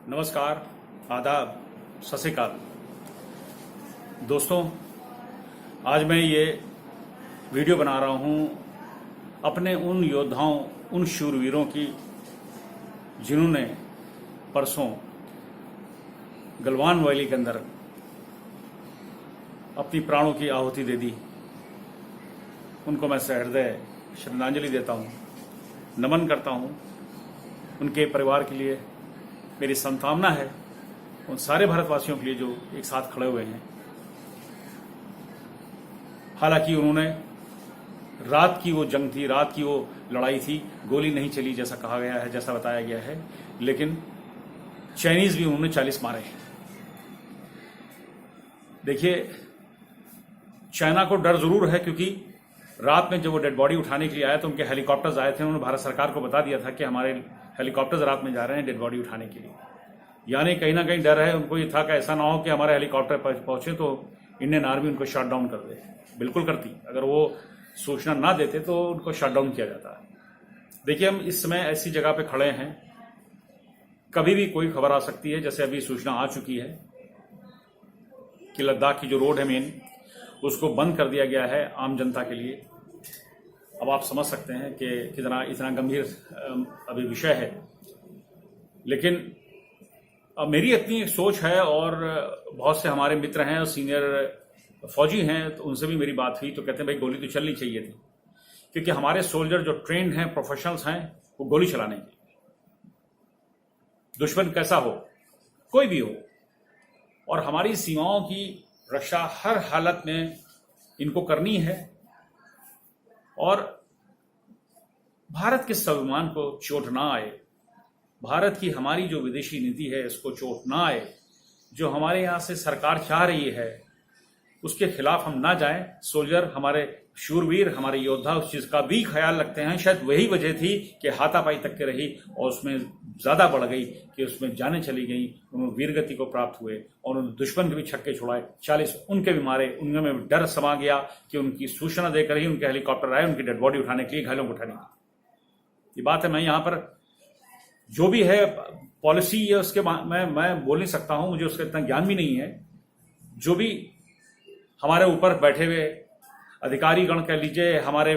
नमस्कार, आदाब, सत श्री अकाल। दोस्तों, आज मैं ये वीडियो बना रहा हूँ अपने उन योद्धाओं, उन शूरवीरों की जिन्होंने परसों गलवान वैली के अंदर अपनी प्राणों की आहुति दे दी। उनको मैं सहृदय श्रद्धांजलि देता हूँ, नमन करता हूँ। उनके परिवार के लिए मेरी संतावना है, उन सारे भारतवासियों के लिए जो एक साथ खड़े हुए हैं। हालांकि उन्होंने रात की वो जंग थी, रात की वो लड़ाई थी, गोली नहीं चली जैसा कहा गया है, जैसा बताया गया है, लेकिन चाइनीज भी उन्होंने 40 मारे हैं। देखिए, चाइना को डर जरूर है, क्योंकि रात में जब वो डेड बॉडी उठाने के लिए आए तो उनके हेलीकॉप्टर्स आए थे। उन्होंने भारत सरकार को बता दिया था कि हमारे हेलीकॉप्टर्स रात में जा रहे हैं डेड बॉडी उठाने के लिए। यानी कहीं ना कहीं डर है उनको, ये था कि ऐसा ना हो कि हमारे हेलीकॉप्टर पहुंचे तो इंडियन आर्मी उनको शट डाउन कर दे। बिल्कुल करती, अगर वो सूचना ना देते तो उनको शट डाउन किया जाता। देखिए, हम इस समय ऐसी जगह पे खड़े हैं, कभी भी कोई खबर आ सकती है। जैसे अभी सूचना आ चुकी है कि लद्दाख की जो रोड है मेन, उसको बंद कर दिया गया है आम जनता के लिए। अब आप समझ सकते हैं कि कितना इतना गंभीर अभी विषय है। लेकिन अब मेरी इतनी एक सोच है, और बहुत से हमारे मित्र हैं और सीनियर फौजी हैं, तो उनसे भी मेरी बात हुई तो कहते हैं भाई गोली तो चलनी चाहिए थी, क्योंकि हमारे सोल्जर जो ट्रेंड हैं, प्रोफेशनल्स हैं, वो गोली चलाने के। दुश्मन कैसा हो, कोई भी हो, और हमारी सीमाओं की रक्षा हर हालत में इनको करनी है। और भारत के स्वाभिमान को चोट ना आए, भारत की हमारी जो विदेशी नीति है इसको चोट ना आए, जो हमारे यहाँ से सरकार चाह रही है उसके खिलाफ हम ना जाएं। सोल्जर, हमारे शूरवीर, हमारे योद्धा उस चीज का भी ख्याल रखते हैं। शायद वही वजह थी कि हाथापाई तक के रही और उसमें ज्यादा बढ़ गई कि उसमें जानें चली गई, उन्होंने वीरगति को प्राप्त हुए और उन्होंने दुश्मन के भी छक्के छुड़ाए, 40 उनके भी मारे। उनमें डर समा गया कि उनकी सूचना देकर ही उनके हेलीकॉप्टर आए उनकी डेड बॉडी उठाने के लिए, घायलों को उठाने की। ये बात है। मैं यहाँ पर जो भी है पॉलिसी है उसके मैं बोल नहीं सकता हूं, मुझे उसका इतना ज्ञान भी नहीं है। जो भी हमारे ऊपर बैठे हुए अधिकारी गण कह लीजिए, हमारे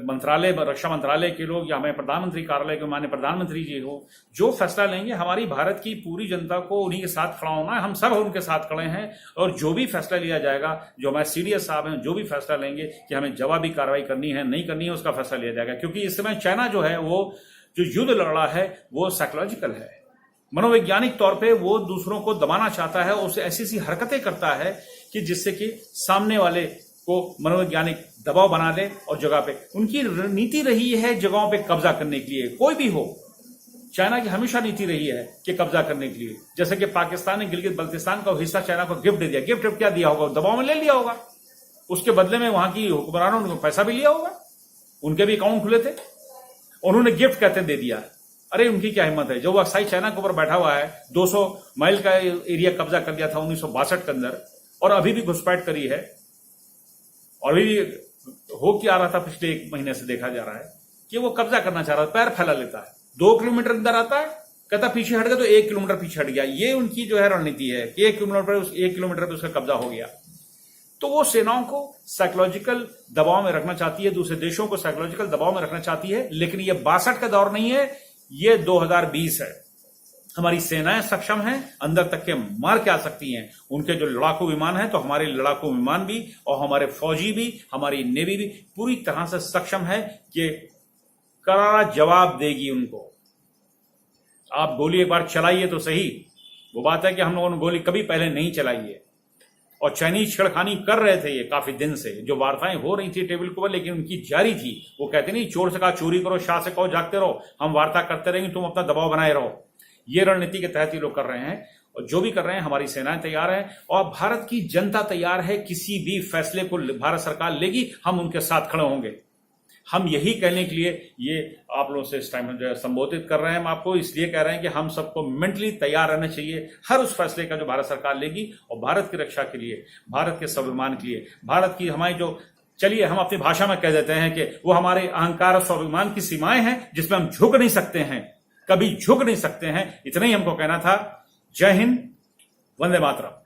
मंत्रालय, रक्षा मंत्रालय के लोग, या हमें प्रधानमंत्री कार्यालय के माननीय प्रधानमंत्री जी हो, जो फैसला लेंगे, हमारी भारत की पूरी जनता को उन्हीं के साथ खड़ा होना है। हम सब उनके साथ खड़े हैं, और जो भी फैसला लिया जाएगा, जो हमारे सीडीएस साहब हैं, जो भी फैसला लेंगे कि हमें जवाबी कार्रवाई करनी है, नहीं करनी है, उसका फैसला लिया जाएगा। क्योंकि इस समय चाइना जो है, वो जो युद्ध लड़ रहा है वो साइकोलॉजिकल है, मनोवैज्ञानिक तौर पे वो दूसरों को दबाना चाहता है, उसे ऐसी ऐसी हरकतें करता है कि जिससे कि सामने वाले को मनोवैज्ञानिक दबाव बना दे। और जगह पे उनकी नीति रही है जगहों पे कब्जा करने के लिए, कोई भी हो। चाइना की हमेशा नीति रही है कि कब्जा करने के लिए। जैसे कि पाकिस्तान ने गिलगित बल्तिस्तान का हिस्सा चाइना को गिफ्ट दे दिया। गिफ्ट क्या दिया होगा? दबाव में ले लिया होगा। उसके बदले में वहां की हुक्मरानों ने पैसा भी लिया होगा, उनके भी अकाउंट खुले थे, उन्होंने गिफ्ट कहते दे दिया। अरे उनकी क्या हिम्मत है, जो वो अक्साई चाइना के ऊपर बैठा हुआ है, 200 माइल का एरिया कब्जा कर लिया था 1962 के अंदर, और अभी भी घुसपैठ करी है। और अभी हो क्या आ रहा था, पिछले 1 महीने से देखा जा रहा है कि वो कब्जा करना चाह रहा है। पैर फैला लेता है, 2 किलोमीटर अंदर आता है, कहता पीछे हट गया तो 1 किलोमीटर पीछे हट गया। ये उनकी जो है रणनीति है कि 1 किलोमीटर पे उसका कब्जा हो गया। तो वो सेनाओं को साइकोलॉजिकल दबाव में रखना चाहती है, दूसरे देशों को साइकोलॉजिकल दबाव में रखना चाहती है। लेकिन ये 62 का दौर नहीं है, ये 2020 है। हमारी सेनाएं सक्षम हैं, अंदर तक के मार के आ सकती हैं। उनके जो लड़ाकू विमान हैं, तो हमारे लड़ाकू विमान भी और हमारे फौजी भी, हमारी नेवी भी पूरी तरह से सक्षम है कि करारा जवाब देगी उनको। आप गोली एक बार चलाइए तो सही। वो बात है कि हम लोगों ने गोली कभी पहले नहीं चलाई है, और चाइनीज छेड़खानी कर रहे थे ये काफी दिन से। जो वार्ताएं हो रही थी टेबल के ऊपर, लेकिन उनकी जारी थी। वो कहते नहीं, चोर से कहा चोरी करो, शाह से कहो जागते रहो, हम वार्ता करते रहेंगे, तुम अपना दबाव बनाए रहो। ये रणनीति के तहत ये लोग कर रहे हैं, और जो भी कर रहे हैं, हमारी सेनाएं तैयार है और भारत की जनता तैयार है। किसी भी फैसले को भारत सरकार लेगी, हम उनके साथ खड़े होंगे। हम यही कहने के लिए ये आप लोगों से इस टाइम जो है संबोधित कर रहे हैं। हम आपको इसलिए कह रहे हैं कि हम सबको मेंटली तैयार रहना चाहिए हर उस फैसले का जो भारत सरकार लेगी, और भारत की रक्षा के लिए, भारत के स्वाभिमान के लिए, भारत की हमारी जो, चलिए हम अपनी भाषा में कह देते हैं कि वो हमारे अहंकार और स्वाभिमान की सीमाएं हैं जिसमें हम झुक नहीं सकते हैं। कभी झुक नहीं सकते हैं। इतना ही हमको कहना था। जय हिंद, वंदे मातरम।